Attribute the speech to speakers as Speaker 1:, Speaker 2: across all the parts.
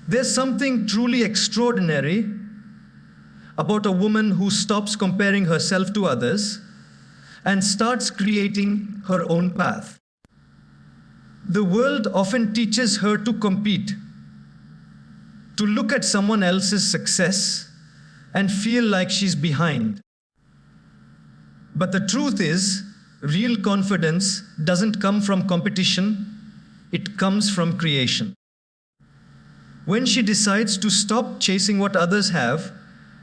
Speaker 1: There's something truly extraordinary about a woman who stops comparing herself to others and starts creating her own path. The world often teaches her to compete, to look at someone else's success and feel like she's behind. But the truth is, real confidence doesn't come from competition, it comes from creation. When she decides to stop chasing what others have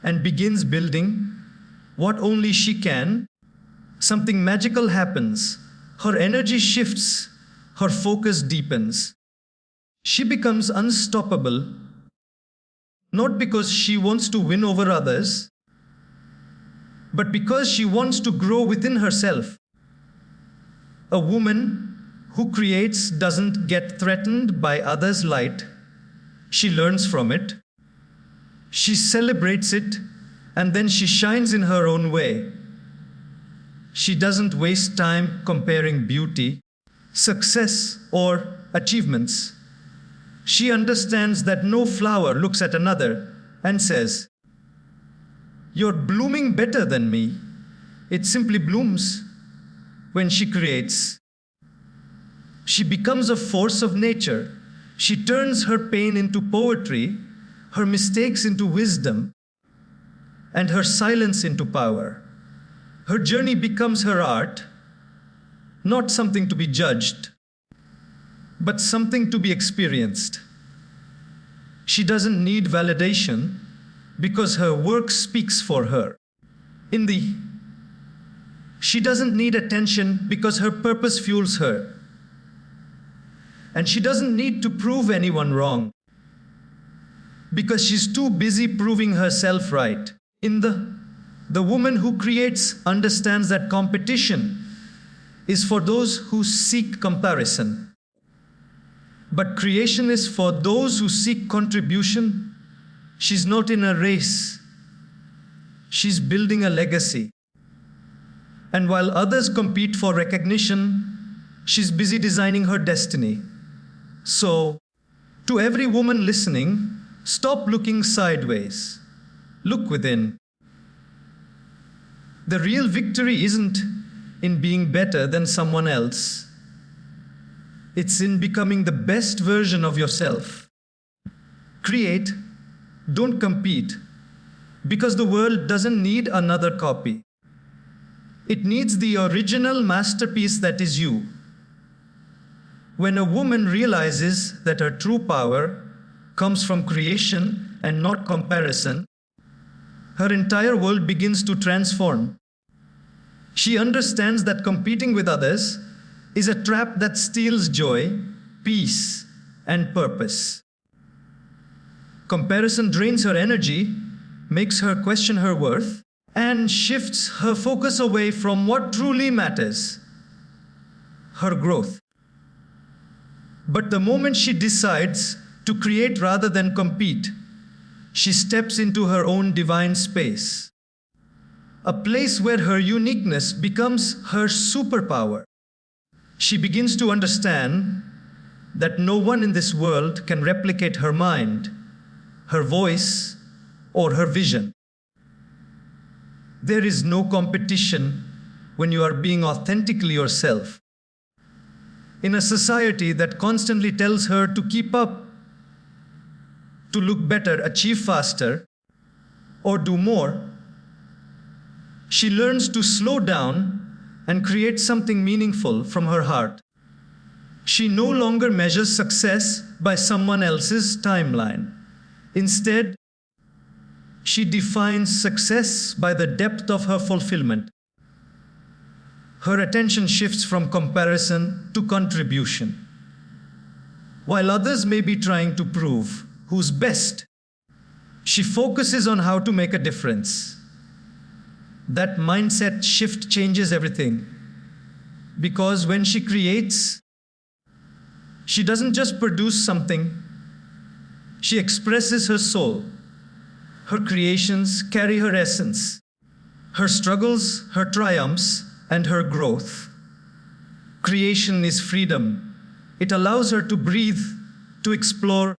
Speaker 1: and begins building what only she can, something magical happens. Her energy shifts, her focus deepens. She becomes unstoppable, not because she wants to win over others, but because she wants to grow within herself. A woman who creates doesn't get threatened by others' light. She learns from it. She celebrates it, and then she shines in her own way. She doesn't waste time comparing beauty, success, or achievements. She understands that no flower looks at another and says, "You're blooming better than me." It simply blooms. When she creates, she becomes a force of nature. She turns her pain into poetry, her mistakes into wisdom, and her silence into power. Her journey becomes her art, not something to be judged, but something to be experienced. She doesn't need validation because her work speaks for her. She doesn't need attention because her purpose fuels her. And she doesn't need to prove anyone wrong because she's too busy proving herself right. The woman who creates understands that competition is for those who seek comparison. But creation is for those who seek contribution. She's not in a race. She's building a legacy. And while others compete for recognition, she's busy designing her destiny. So, to every woman listening, stop looking sideways. Look within. The real victory isn't in being better than someone else. It's in becoming the best version of yourself. Create, don't compete, because the world doesn't need another copy. It needs the original masterpiece that is you. When a woman realizes that her true power comes from creation and not comparison, her entire world begins to transform. She understands that competing with others is a trap that steals joy, peace, and purpose. Comparison drains her energy, makes her question her worth, and shifts her focus away from what truly matters, her growth. But the moment she decides to create rather than compete, she steps into her own divine space, a place where her uniqueness becomes her superpower. She begins to understand that no one in this world can replicate her mind, her voice, or her vision. There is no competition when you are being authentically yourself. In a society that constantly tells her to keep up, to look better, achieve faster, or do more, she learns to slow down and create something meaningful from her heart. She no longer measures success by someone else's timeline. Instead, she defines success by the depth of her fulfillment. Her attention shifts from comparison to contribution. While others may be trying to prove who's best, she focuses on how to make a difference. That mindset shift changes everything. Because when she creates, she doesn't just produce something, she expresses her soul. Her creations carry her essence, her struggles, her triumphs, and her growth. Creation is freedom. It allows her to breathe, to explore,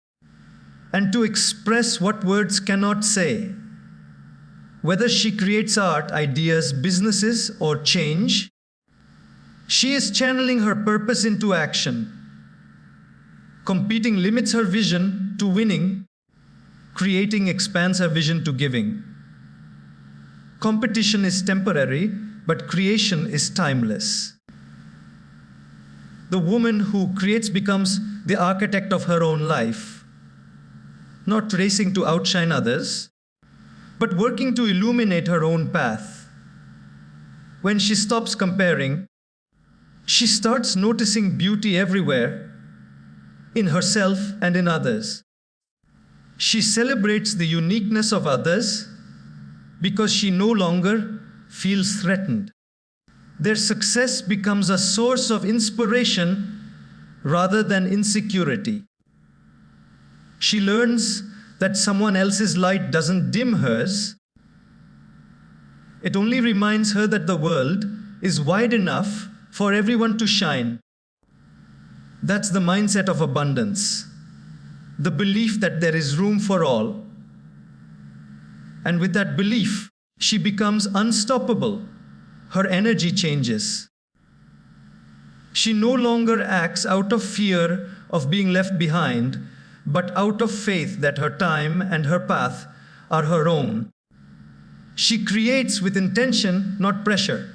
Speaker 1: and to express what words cannot say. Whether she creates art, ideas, businesses, or change, she is channeling her purpose into action. Competing limits her vision to winning. Creating expands her vision to giving. Competition is temporary, but creation is timeless. The woman who creates becomes the architect of her own life, not racing to outshine others, but working to illuminate her own path. When she stops comparing, she starts noticing beauty everywhere, in herself and in others. She celebrates the uniqueness of others because she no longer feels threatened. Their success becomes a source of inspiration rather than insecurity. She learns that someone else's light doesn't dim hers. It only reminds her that the world is wide enough for everyone to shine. That's the mindset of abundance, the belief that there is room for all. And with that belief, she becomes unstoppable. Her energy changes. She no longer acts out of fear of being left behind, but out of faith that her time and her path are her own. She creates with intention, not pressure.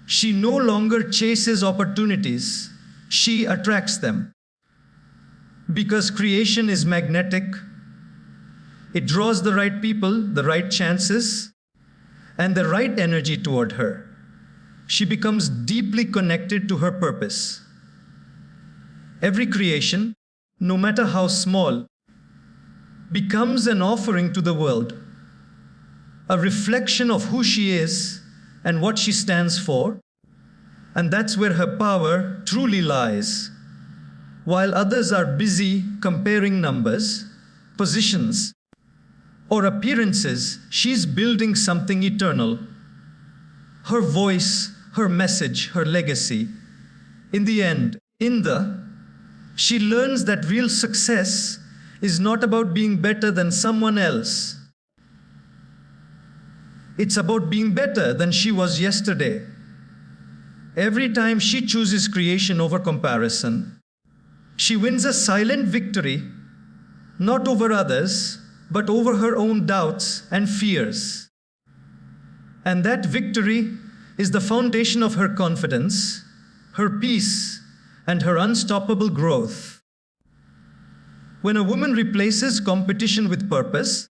Speaker 1: She no longer chases opportunities, she attracts them. Because creation is magnetic, it draws the right people, the right chances, and the right energy toward her. She becomes deeply connected to her purpose. Every creation, no matter how small, becomes an offering to the world, a reflection of who she is and what she stands for, and that's where her power truly lies. While others are busy comparing numbers, positions, or appearances, she's building something eternal. Her voice, her message, her legacy. In the end, she learns that real success is not about being better than someone else. It's about being better than she was yesterday. Every time she chooses creation over comparison, she wins a silent victory, not over others, but over her own doubts and fears. And that victory is the foundation of her confidence, her peace, and her unstoppable growth. When a woman replaces competition with purpose,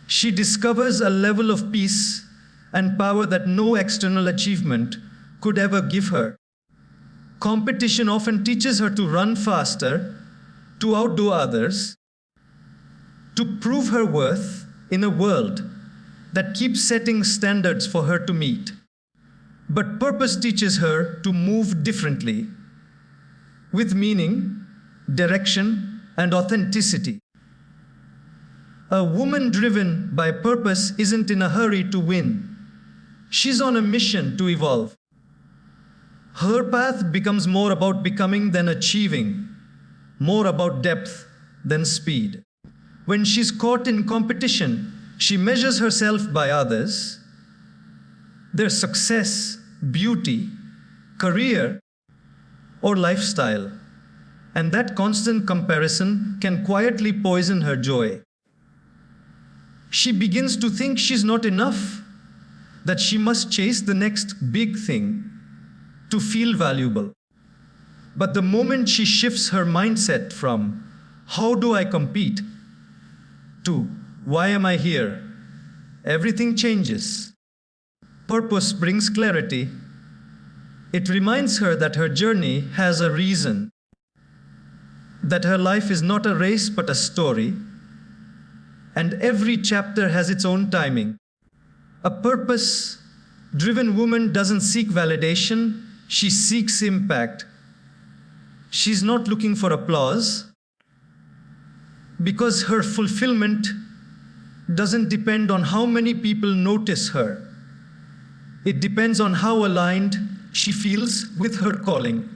Speaker 1: she discovers a level of peace and power that no external achievement could ever give her. Competition often teaches her to run faster, to outdo others, to prove her worth in a world that keeps setting standards for her to meet. But purpose teaches her to move differently, with meaning, direction, and authenticity. A woman driven by purpose isn't in a hurry to win. She's on a mission to evolve. Her path becomes more about becoming than achieving, more about depth than speed. When she's caught in competition, she measures herself by others, their success, beauty, career, or lifestyle. And that constant comparison can quietly poison her joy. She begins to think she's not enough, that she must chase the next big thing to feel valuable. But the moment she shifts her mindset from, how do I compete, to, why am I here, everything changes. Purpose brings clarity. It reminds her that her journey has a reason, that her life is not a race but a story, and every chapter has its own timing. A purpose-driven woman doesn't seek validation, she seeks impact. She's not looking for applause, because her fulfillment doesn't depend on how many people notice her. It depends on how aligned she feels with her calling.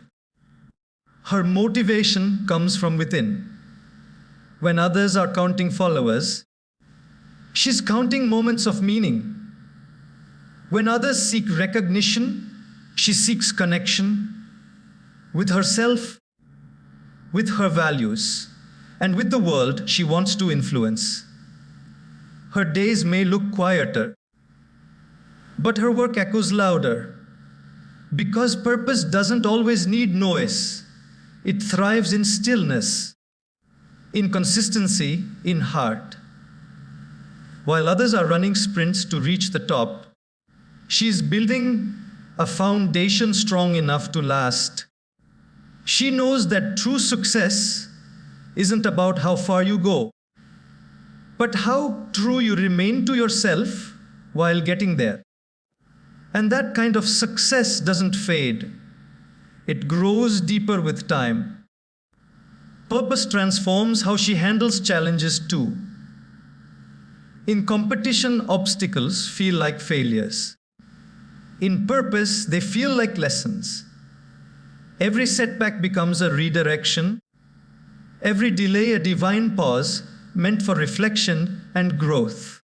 Speaker 1: Her motivation comes from within. When others are counting followers, she's counting moments of meaning. When others seek recognition, she seeks connection with herself, with her values, and with the world she wants to influence. Her days may look quieter, but her work echoes louder. Because purpose doesn't always need noise. It thrives in stillness, in consistency, in heart. While others are running sprints to reach the top, she's building a foundation strong enough to last. She knows that true success isn't about how far you go, but how true you remain to yourself while getting there. And that kind of success doesn't fade. It grows deeper with time. Purpose transforms how she handles challenges too. In competition, obstacles feel like failures. In purpose, they feel like lessons. Every setback becomes a redirection. Every delay a divine pause meant for reflection and growth.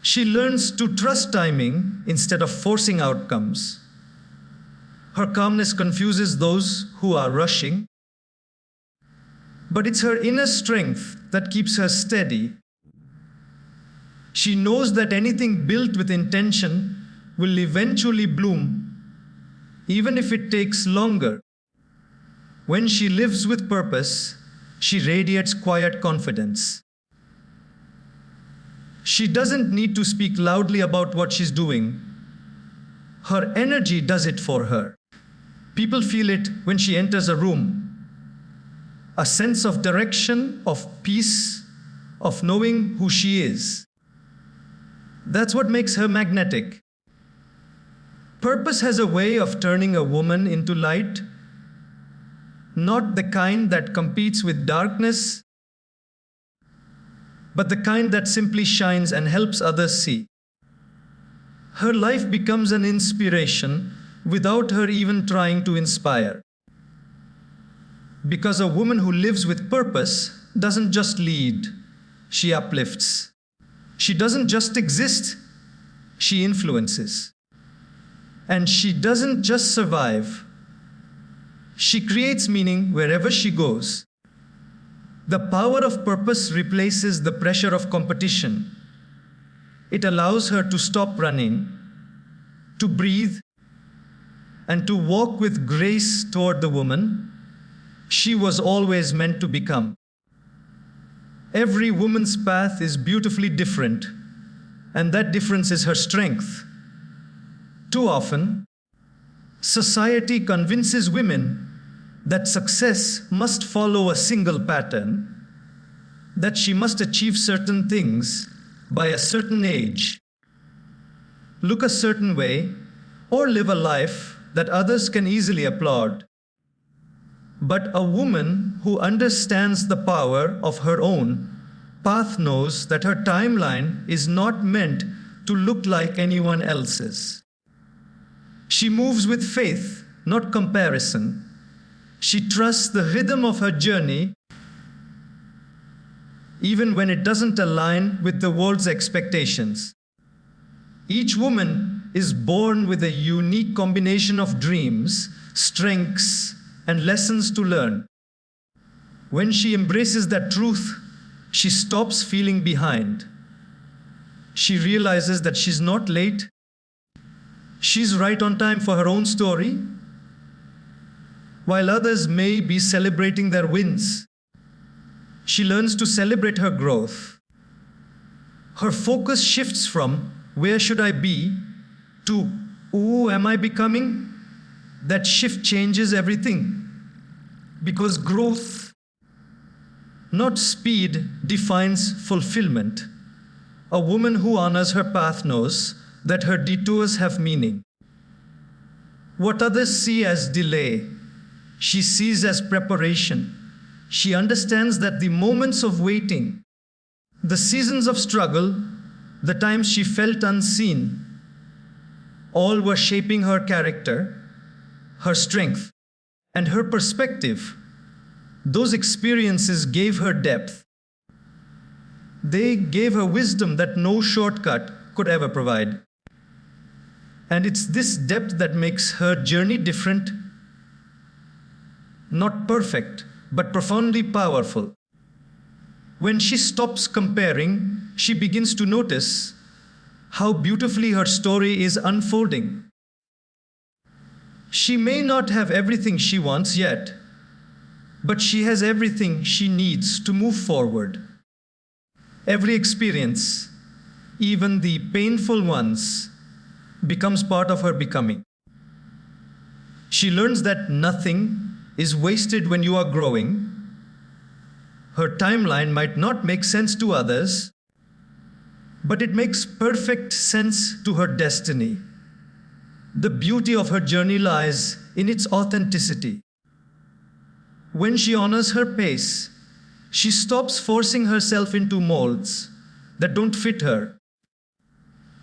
Speaker 1: She learns to trust timing instead of forcing outcomes. Her calmness confuses those who are rushing. But it's her inner strength that keeps her steady. She knows that anything built with intention will eventually bloom, even if it takes longer. When she lives with purpose, she radiates quiet confidence. She doesn't need to speak loudly about what she's doing. Her energy does it for her. People feel it when she enters a room. A sense of direction, of peace, of knowing who she is. That's what makes her magnetic. Purpose has a way of turning a woman into light, not the kind that competes with darkness, but the kind that simply shines and helps others see. Her life becomes an inspiration without her even trying to inspire. Because a woman who lives with purpose doesn't just lead, she uplifts. She doesn't just exist, she influences. And she doesn't just survive, she creates meaning wherever she goes. The power of purpose replaces the pressure of competition. It allows her to stop running, to breathe, and to walk with grace toward the woman she was always meant to become. Every woman's path is beautifully different, and that difference is her strength. Too often, society convinces women that success must follow a single pattern, that she must achieve certain things by a certain age, look a certain way, or live a life that others can easily applaud. But a woman who understands the power of her own path knows that her timeline is not meant to look like anyone else's. She moves with faith, not comparison. She trusts the rhythm of her journey, even when it doesn't align with the world's expectations. Each woman is born with a unique combination of dreams, strengths, and lessons to learn. When she embraces that truth, she stops feeling behind. She realizes that she's not late. She's right on time for her own story. While others may be celebrating their wins, she learns to celebrate her growth. Her focus shifts from where should I be to who am I becoming? That shift changes everything. Because growth, not speed, defines fulfillment. A woman who honors her path knows that her detours have meaning. What others see as delay, she sees as preparation. She understands that the moments of waiting, the seasons of struggle, the times she felt unseen, all were shaping her character, her strength, and her perspective. Those experiences gave her depth. They gave her wisdom that no shortcut could ever provide. And it's this depth that makes her journey different, not perfect, but profoundly powerful. When she stops comparing, she begins to notice how beautifully her story is unfolding. She may not have everything she wants yet, but she has everything she needs to move forward. Every experience, even the painful ones, becomes part of her becoming. She learns that nothing is wasted when you are growing. Her timeline might not make sense to others, but it makes perfect sense to her destiny. The beauty of her journey lies in its authenticity. When she honors her pace, she stops forcing herself into molds that don't fit her.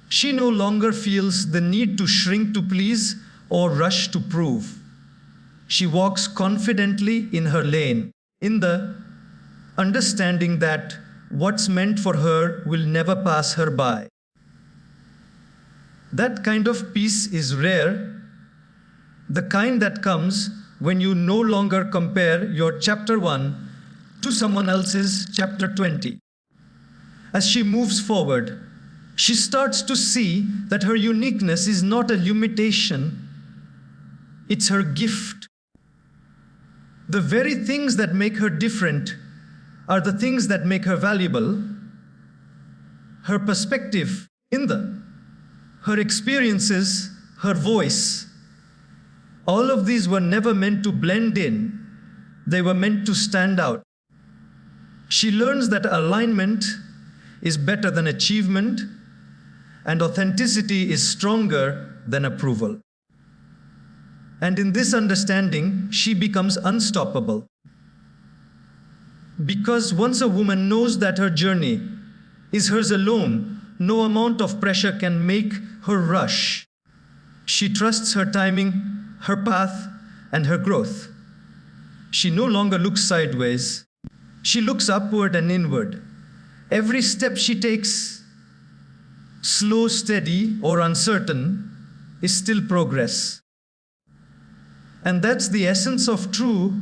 Speaker 1: She no longer feels the need to shrink to please or rush to prove. She walks confidently in her lane, in the understanding that what's meant for her will never pass her by. That kind of peace is rare, the kind that comes when you no longer compare your chapter 1 to someone else's chapter 20. As she moves forward, she starts to see that her uniqueness is not a limitation, it's her gift. The very things that make her different are the things that make her valuable. Her perspective her experiences, her voice, all of these were never meant to blend in. They were meant to stand out. She learns that alignment is better than achievement, and authenticity is stronger than approval. And in this understanding, she becomes unstoppable. Because once a woman knows that her journey is hers alone, no amount of pressure can make her rush. She trusts her timing, her path, and her growth. She no longer looks sideways. She looks upward and inward. Every step she takes, slow, steady, or uncertain, is still progress. And that's the essence of true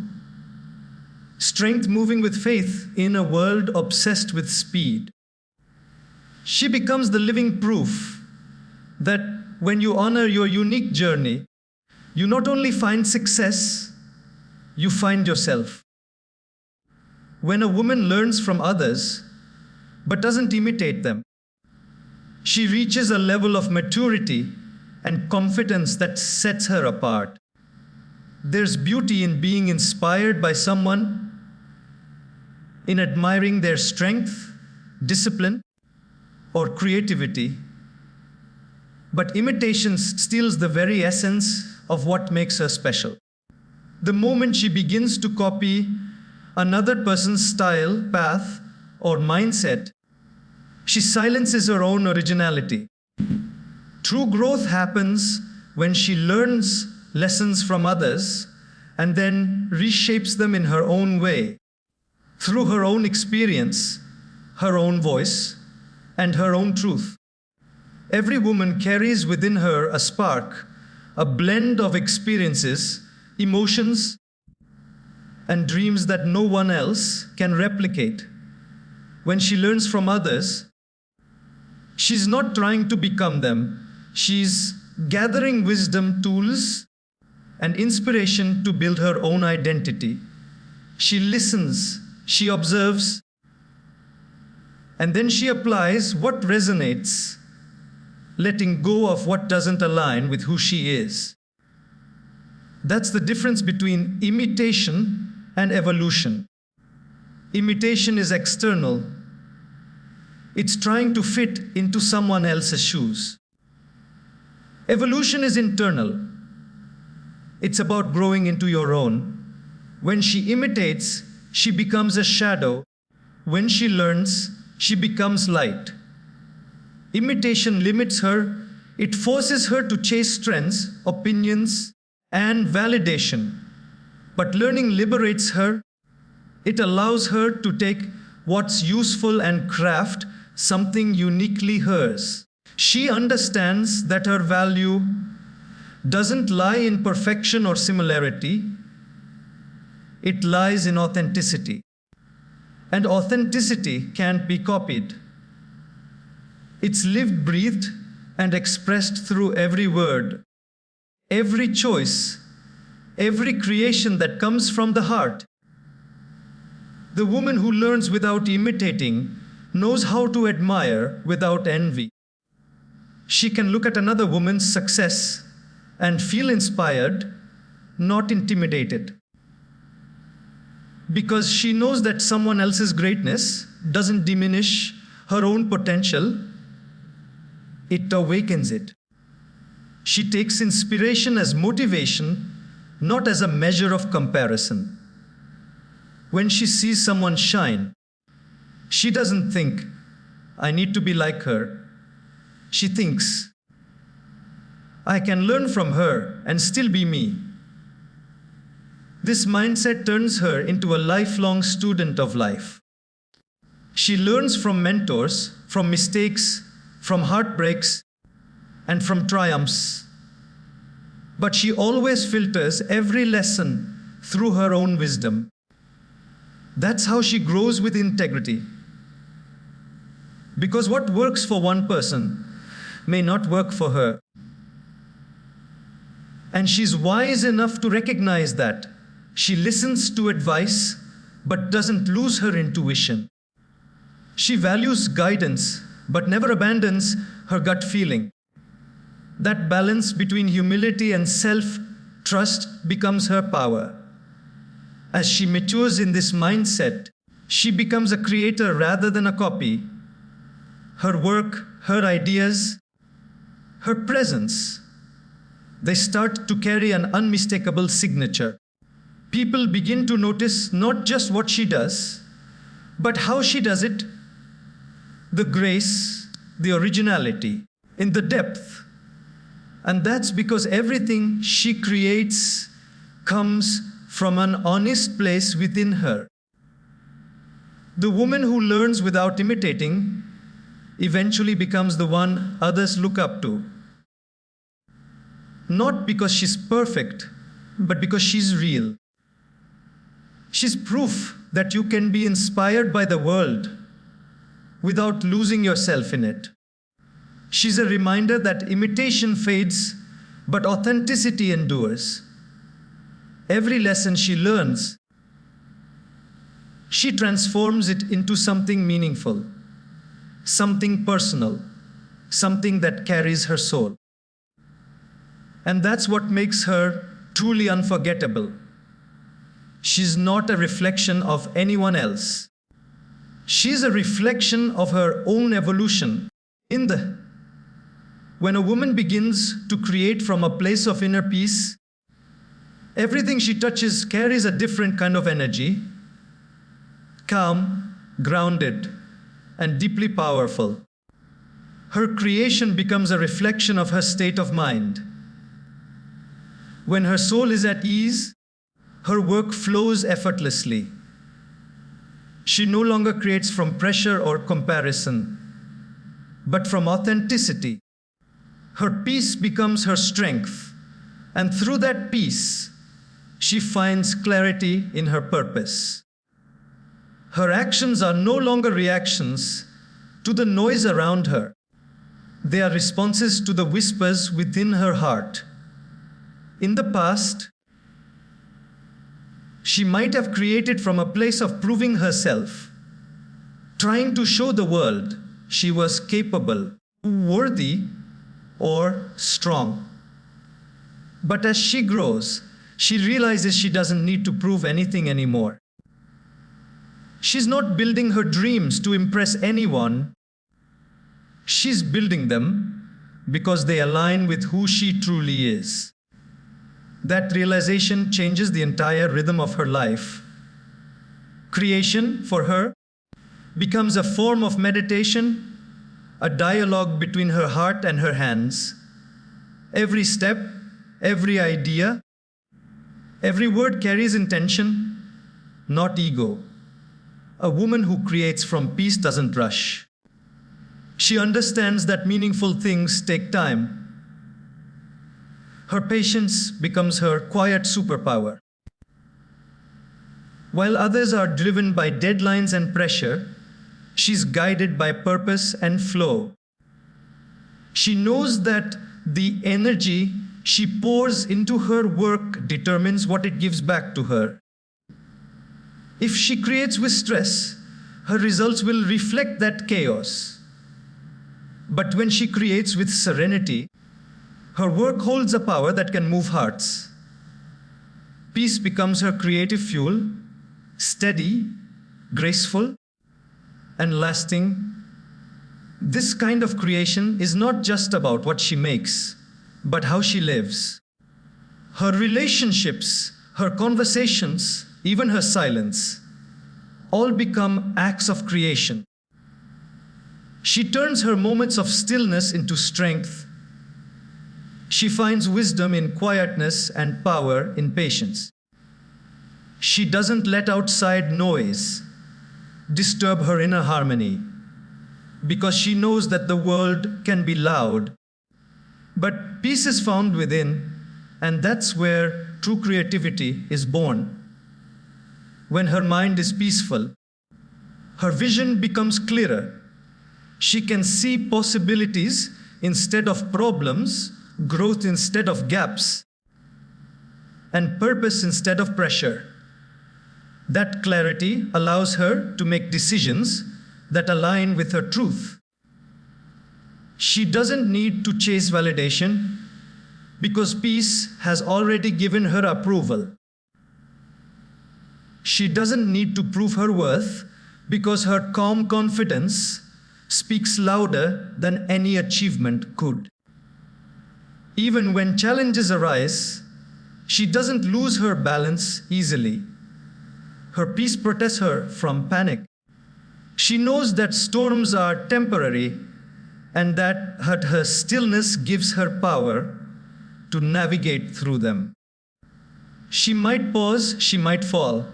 Speaker 1: strength, moving with faith in a world obsessed with speed. She becomes the living proof that when you honor your unique journey, you not only find success, you find yourself. When a woman learns from others, but doesn't imitate them, she reaches a level of maturity and confidence that sets her apart. There's beauty in being inspired by someone, in admiring their strength, discipline, or creativity, but imitation steals the very essence of what makes her special. The moment she begins to copy another person's style, path, or mindset, she silences her own originality. True growth happens when she learns lessons from others and then reshapes them in her own way, through her own experience, her own voice, and her own truth. Every woman carries within her a spark, a blend of experiences, emotions, and dreams that no one else can replicate. When she learns from others, she's not trying to become them. She's gathering wisdom, tools, and inspiration to build her own identity. She listens, she observes, and then she applies what resonates, letting go of what doesn't align with who she is. That's the difference between imitation and evolution. Imitation is external. It's trying to fit into someone else's shoes. Evolution is internal. It's about growing into your own. When she imitates, she becomes a shadow. When she learns, she becomes light. Imitation limits her. It forces her to chase trends, opinions, and validation. But learning liberates her. It allows her to take what's useful and craft something uniquely hers. She understands that her value doesn't lie in perfection or similarity, it lies in authenticity. And authenticity can't be copied. It's lived, breathed, and expressed through every word, every choice, every creation that comes from the heart. The woman who learns without imitating knows how to admire without envy. She can look at another woman's success and feel inspired, not intimidated. Because she knows that someone else's greatness doesn't diminish her own potential, it awakens it. She takes inspiration as motivation, not as a measure of comparison. When she sees someone shine, she doesn't think, I need to be like her. She thinks, I can learn from her and still be me. This mindset turns her into a lifelong student of life. She learns from mentors, from mistakes, from heartbreaks, and from triumphs. But she always filters every lesson through her own wisdom. That's how she grows with integrity. Because what works for one person may not work for her. And she's wise enough to recognize that. She listens to advice, but doesn't lose her intuition. She values guidance, but never abandons her gut feeling. That balance between humility and self-trust becomes her power. As she matures in this mindset, she becomes a creator rather than a copy. Her work, her ideas, her presence, they start to carry an unmistakable signature. People begin to notice not just what she does, but how she does it, the grace, the originality, in the depth. And that's because everything she creates comes from an honest place within her. The woman who learns without imitating eventually becomes the one others look up to. Not because she's perfect, but because she's real. She's proof that you can be inspired by the world without losing yourself in it. She's a reminder that imitation fades, but authenticity endures. Every lesson she learns, she transforms it into something meaningful, something personal, something that carries her soul. And that's what makes her truly unforgettable. She's not a reflection of anyone else. She's a reflection of her own evolution. When a woman begins to create from a place of inner peace, everything she touches carries a different kind of energy, calm, grounded, and deeply powerful. Her creation becomes a reflection of her state of mind. When her soul is at ease, her work flows effortlessly. She no longer creates from pressure or comparison, but from authenticity. Her peace becomes her strength, and through that peace, she finds clarity in her purpose. Her actions are no longer reactions to the noise around her. They are responses to the whispers within her heart. In the past, she might have created from a place of proving herself, trying to show the world she was capable, worthy, or strong. But as she grows, she realizes she doesn't need to prove anything anymore. She's not building her dreams to impress anyone. She's building them because they align with who she truly is. That realization changes the entire rhythm of her life. Creation, for her, becomes a form of meditation, a dialogue between her heart and her hands. Every step, every idea, every word carries intention, not ego. A woman who creates from peace doesn't rush. She understands that meaningful things take time. Her patience becomes her quiet superpower. While others are driven by deadlines and pressure, she's guided by purpose and flow. She knows that the energy she pours into her work determines what it gives back to her. If she creates with stress, her results will reflect that chaos. But when she creates with serenity, her work holds a power that can move hearts. Peace becomes her creative fuel, steady, graceful, and lasting. This kind of creation is not just about what she makes, but how she lives. Her relationships, her conversations, even her silence, all become acts of creation. She turns her moments of stillness into strength. She finds wisdom in quietness and power in patience. She doesn't let outside noise disturb her inner harmony, because she knows that the world can be loud. But peace is found within, and that's where true creativity is born. When her mind is peaceful, her vision becomes clearer. She can see possibilities instead of problems, growth instead of gaps, and purpose instead of pressure. That clarity allows her to make decisions that align with her truth. She doesn't need to chase validation because peace has already given her approval. She doesn't need to prove her worth because her calm confidence speaks louder than any achievement could. Even when challenges arise, she doesn't lose her balance easily. Her peace protects her from panic. She knows that storms are temporary and that her stillness gives her power to navigate through them. She might pause, she might fall,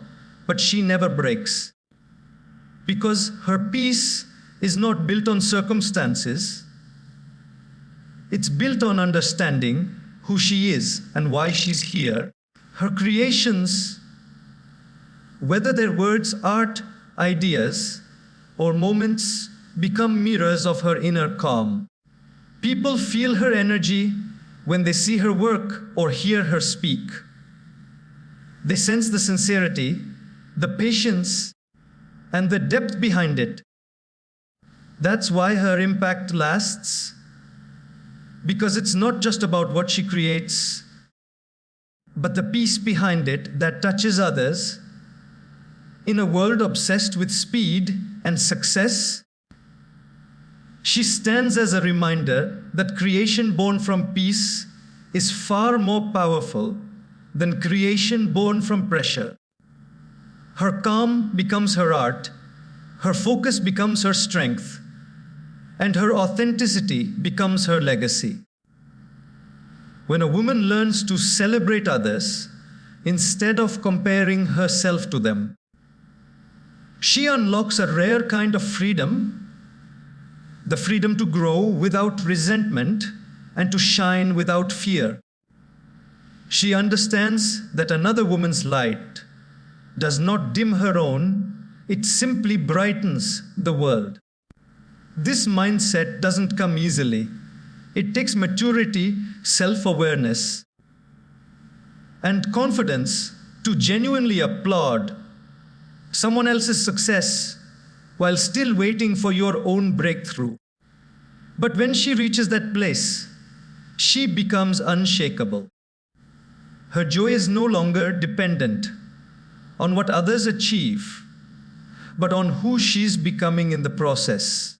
Speaker 1: but she never breaks. Because her peace is not built on circumstances, it's built on understanding who she is and why she's here. Her creations, whether they're words, art, ideas, or moments, become mirrors of her inner calm. People feel her energy when they see her work or hear her speak. They sense the sincerity, the patience, and the depth behind it. That's why her impact lasts, because it's not just about what she creates, but the peace behind it that touches others. In a world obsessed with speed and success, she stands as a reminder that creation born from peace is far more powerful than creation born from pressure. Her calm becomes her art, her focus becomes her strength, and her authenticity becomes her legacy. When a woman learns to celebrate others instead of comparing herself to them, she unlocks a rare kind of freedom, the freedom to grow without resentment and to shine without fear. She understands that another woman's light does not dim her own, it simply brightens the world. This mindset doesn't come easily. It takes maturity, self-awareness, and confidence to genuinely applaud someone else's success while still waiting for your own breakthrough. But when she reaches that place, she becomes unshakable. Her joy is no longer dependent on what others achieve, but on who she's becoming in the process.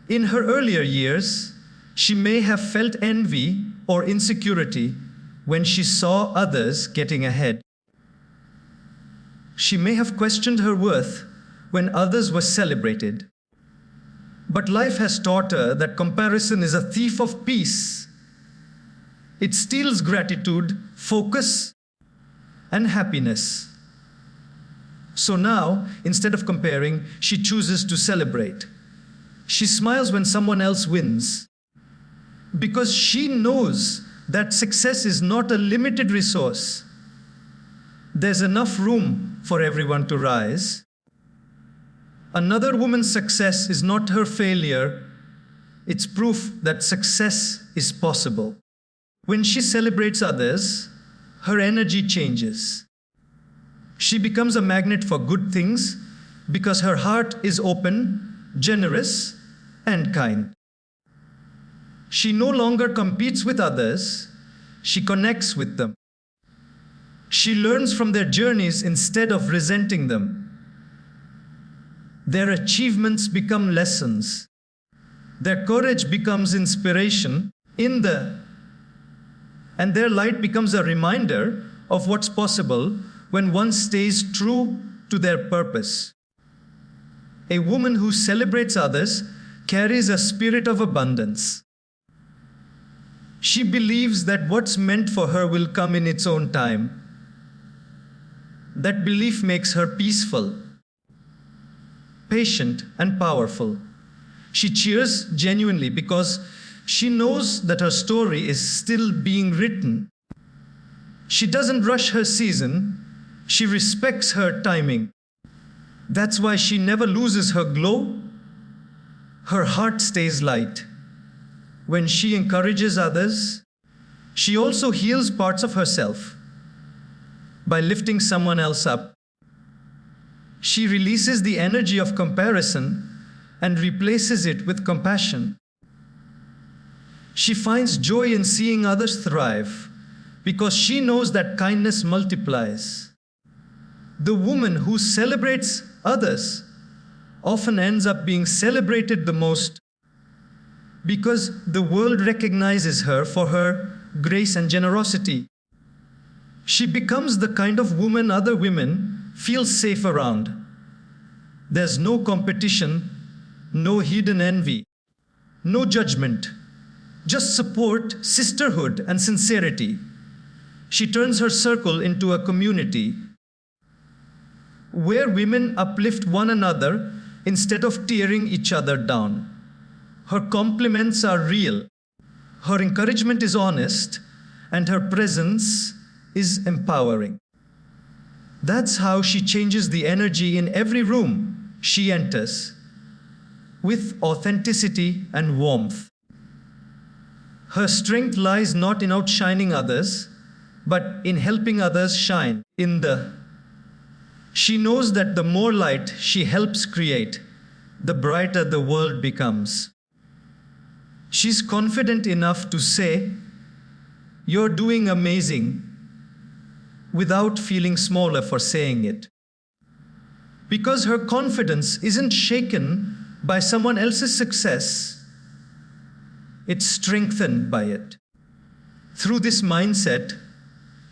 Speaker 1: In her earlier years, she may have felt envy or insecurity when she saw others getting ahead. She may have questioned her worth when others were celebrated. But life has taught her that comparison is a thief of peace. It steals gratitude, focus, and happiness. So now, instead of comparing, she chooses to celebrate. She smiles when someone else wins because she knows that success is not a limited resource. There's enough room for everyone to rise. Another woman's success is not her failure. It's proof that success is possible. When she celebrates others, her energy changes. She becomes a magnet for good things because her heart is open, generous, and kind. She no longer competes with others, she connects with them. She learns from their journeys instead of resenting them. Their achievements become lessons. Their courage becomes inspiration and their light becomes a reminder of what's possible when one stays true to their purpose. A woman who celebrates others carries a spirit of abundance. She believes that what's meant for her will come in its own time. That belief makes her peaceful, patient, and powerful. She cheers genuinely because she knows that her story is still being written. She doesn't rush her season, she respects her timing. That's why she never loses her glow. Her heart stays light. When she encourages others, she also heals parts of herself. By lifting someone else up, she releases the energy of comparison and replaces it with compassion. She finds joy in seeing others thrive because she knows that kindness multiplies. The woman who celebrates others often ends up being celebrated the most because the world recognizes her for her grace and generosity. She becomes the kind of woman other women feel safe around. There's no competition, no hidden envy, no judgment, just support, sisterhood, and sincerity. She turns her circle into a community where women uplift one another instead of tearing each other down. Her compliments are real, her encouragement is honest, and her presence is empowering. That's how she changes the energy in every room she enters, with authenticity and warmth. Her strength lies not in outshining others, but in helping others shine. She knows that the more light she helps create, the brighter the world becomes. She's confident enough to say, "You're doing amazing," without feeling smaller for saying it. Because her confidence isn't shaken by someone else's success, it's strengthened by it. Through this mindset,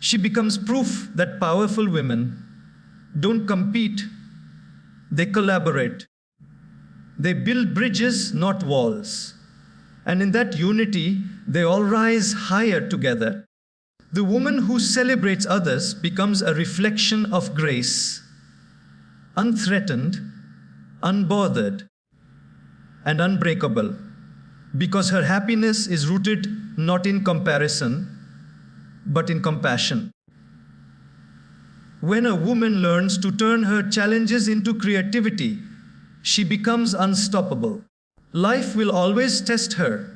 Speaker 1: she becomes proof that powerful women don't compete, they collaborate. They build bridges, not walls. And in that unity, they all rise higher together. The woman who celebrates others becomes a reflection of grace, unthreatened, unbothered, and unbreakable, because her happiness is rooted not in comparison, but in compassion. When a woman learns to turn her challenges into creativity, she becomes unstoppable. Life will always test her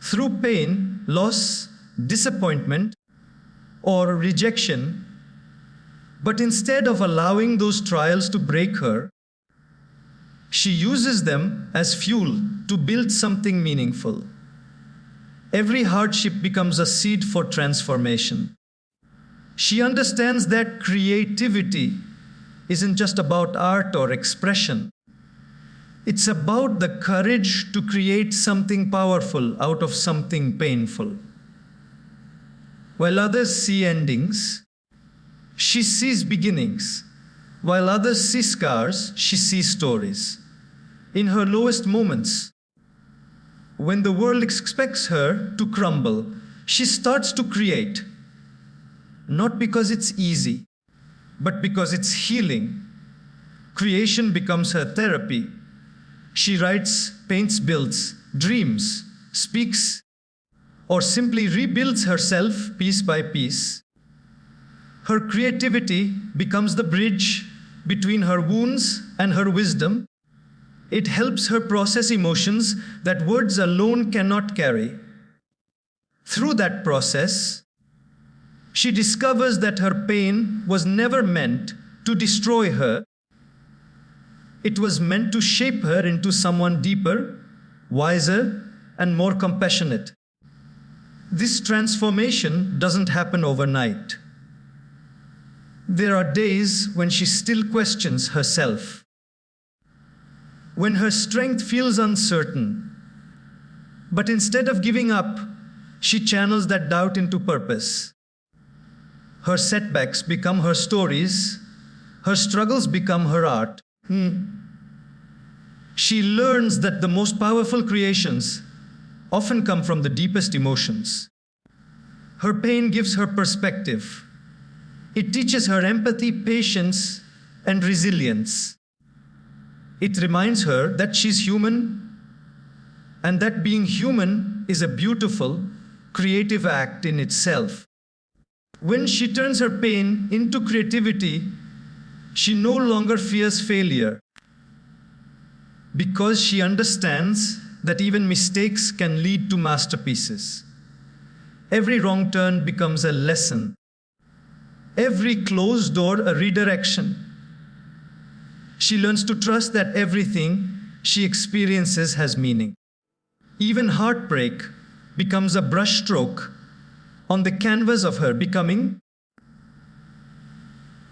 Speaker 1: through pain, loss, disappointment, or rejection. But instead of allowing those trials to break her, she uses them as fuel to build something meaningful. Every hardship becomes a seed for transformation. She understands that creativity isn't just about art or expression. It's about the courage to create something powerful out of something painful. While others see endings, she sees beginnings. While others see scars, she sees stories. In her lowest moments, when the world expects her to crumble, she starts to create. Not because it's easy, but because it's healing. Creation becomes her therapy. She writes, paints, builds, dreams, speaks, or simply rebuilds herself piece by piece. Her creativity becomes the bridge between her wounds and her wisdom. It helps her process emotions that words alone cannot carry. Through that process, she discovers that her pain was never meant to destroy her. It was meant to shape her into someone deeper, wiser, and more compassionate. This transformation doesn't happen overnight. There are days when she still questions herself, when her strength feels uncertain. But instead of giving up, she channels that doubt into purpose. Her setbacks become her stories, her struggles become her art. She learns that the most powerful creations often come from the deepest emotions. Her pain gives her perspective. It teaches her empathy, patience, and resilience. It reminds her that she's human, and that being human is a beautiful, creative act in itself. When she turns her pain into creativity, she no longer fears failure, because she understands that even mistakes can lead to masterpieces. Every wrong turn becomes a lesson. Every closed door a redirection. She learns to trust that everything she experiences has meaning. Even heartbreak becomes a brushstroke on the canvas of her becoming.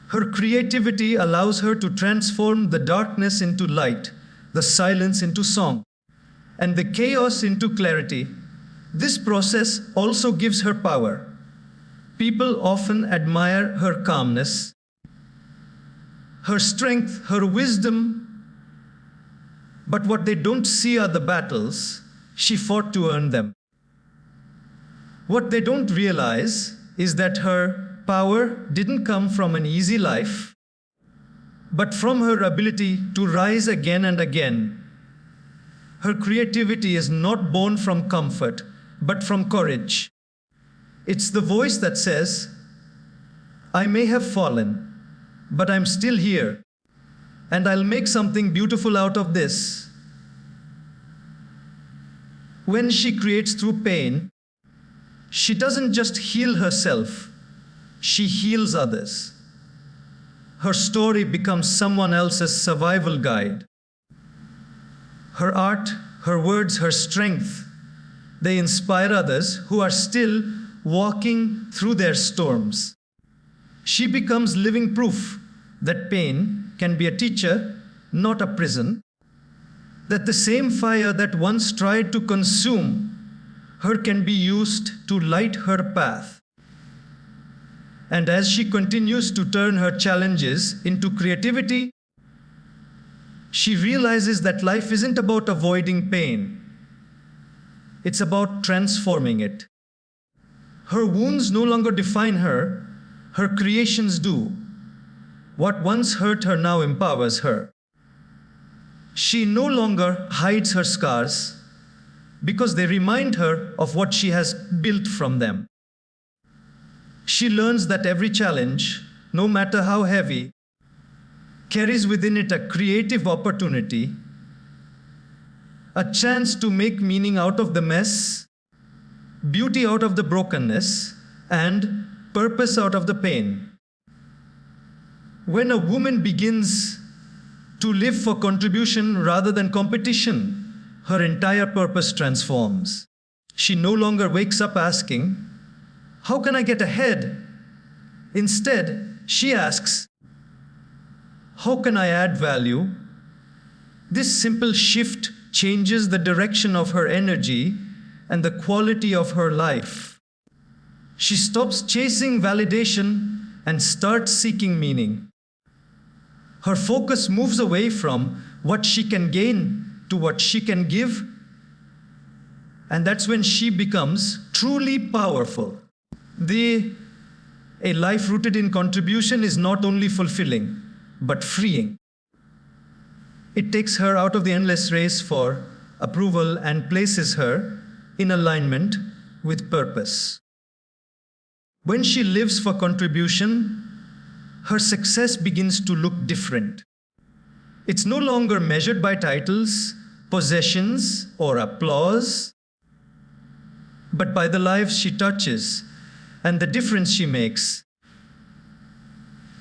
Speaker 1: Her creativity allows her to transform the darkness into light, the silence into song, and the chaos into clarity. This process also gives her power. People often admire her calmness, her strength, her wisdom, but what they don't see are the battles she fought to earn them. What they don't realize is that her power didn't come from an easy life, but from her ability to rise again and again. Her creativity is not born from comfort, but from courage. It's the voice that says, I may have fallen, but I'm still here, and I'll make something beautiful out of this. When she creates through pain, she doesn't just heal herself, she heals others. Her story becomes someone else's survival guide. Her art, her words, her strength, they inspire others who are still walking through their storms. She becomes living proof that pain can be a teacher, not a prison, that the same fire that once tried to consume her can be used to light her path. And as she continues to turn her challenges into creativity, she realizes that life isn't about avoiding pain. It's about transforming it. Her wounds no longer define her, her creations do. What once hurt her now empowers her. She no longer hides her scars because they remind her of what she has built from them. She learns that every challenge, no matter how heavy, carries within it a creative opportunity, a chance to make meaning out of the mess, beauty out of the brokenness, and purpose out of the pain. When a woman begins to live for contribution rather than competition, her entire purpose transforms. She no longer wakes up asking, how can I get ahead? Instead, she asks, how can I add value? This simple shift changes the direction of her energy and the quality of her life. She stops chasing validation and starts seeking meaning. Her focus moves away from what she can gain to what she can give, and that's when she becomes truly powerful. A life rooted in contribution is not only fulfilling, but freeing. It takes her out of the endless race for approval and places her in alignment with purpose. When she lives for contribution, her success begins to look different. It's no longer measured by titles, possessions, or applause, but by the lives she touches and the difference she makes.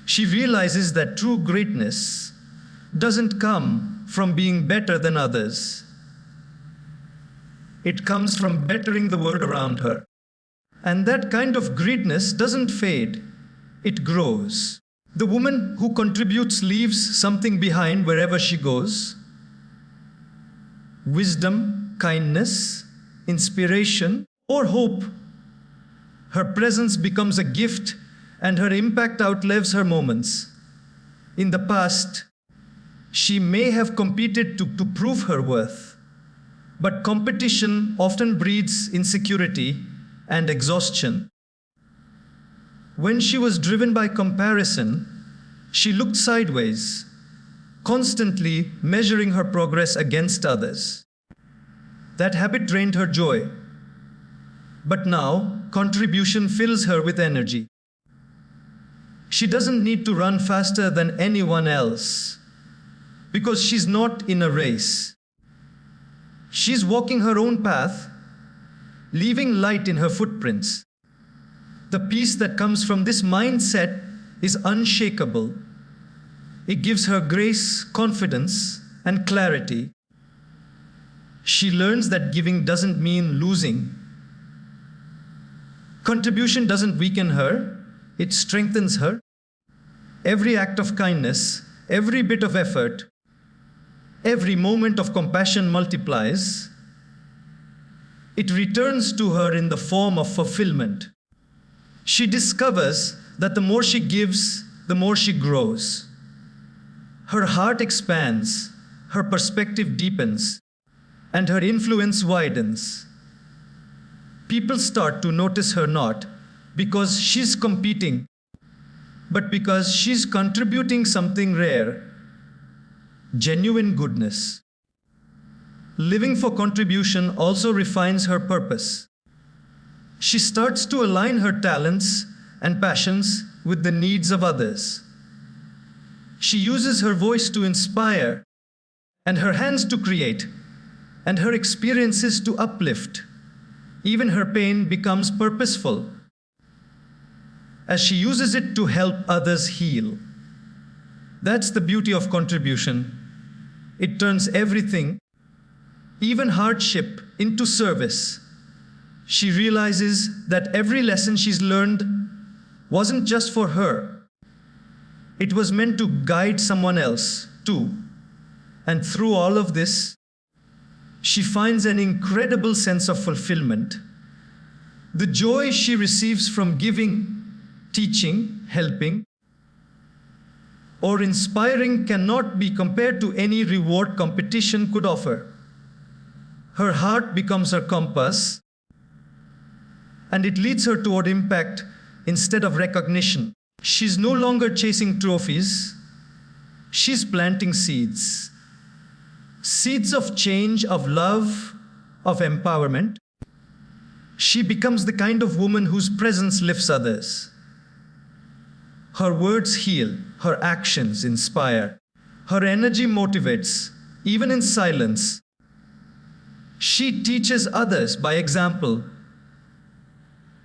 Speaker 1: She realizes that true greatness doesn't come from being better than others. It comes from bettering the world around her. And that kind of greatness doesn't fade, it grows. The woman who contributes leaves something behind wherever she goes. Wisdom, kindness, inspiration, or hope. Her presence becomes a gift and her impact outlives her moments. In the past, she may have competed to prove her worth, but competition often breeds insecurity and exhaustion. When she was driven by comparison, she looked sideways, constantly measuring her progress against others. That habit drained her joy. But now, contribution fills her with energy. She doesn't need to run faster than anyone else because she's not in a race. She's walking her own path, leaving light in her footprints. The peace that comes from this mindset is unshakable. It gives her grace, confidence, and clarity. She learns that giving doesn't mean losing. Contribution doesn't weaken her, it strengthens her. Every act of kindness, every bit of effort, every moment of compassion multiplies. It returns to her in the form of fulfillment. She discovers that the more she gives, the more she grows. Her heart expands, her perspective deepens, and her influence widens. People start to notice her not because she's competing, but because she's contributing something rare, genuine goodness. Living for contribution also refines her purpose. She starts to align her talents and passions with the needs of others. She uses her voice to inspire, and her hands to create, and her experiences to uplift. Even her pain becomes purposeful as she uses it to help others heal. That's the beauty of contribution. It turns everything, even hardship, into service. She realizes that every lesson she's learned wasn't just for her. It was meant to guide someone else too. And through all of this, she finds an incredible sense of fulfillment. The joy she receives from giving, teaching, helping, or inspiring cannot be compared to any reward competition could offer. Her heart becomes her compass, and it leads her toward impact instead of recognition. She's no longer chasing trophies, she's planting seeds. Seeds of change, of love, of empowerment. She becomes the kind of woman whose presence lifts others. Her words heal, her actions inspire, her energy motivates, even in silence. She teaches others by example,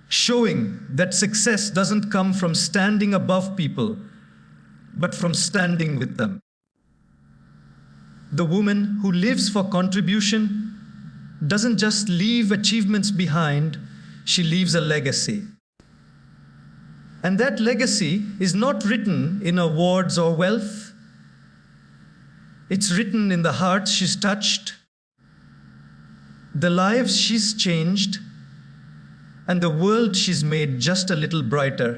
Speaker 1: showing that success doesn't come from standing above people, but from standing with them. The woman who lives for contribution doesn't just leave achievements behind, she leaves a legacy. And that legacy is not written in awards or wealth. It's written in the hearts she's touched, the lives she's changed, and the world she's made just a little brighter.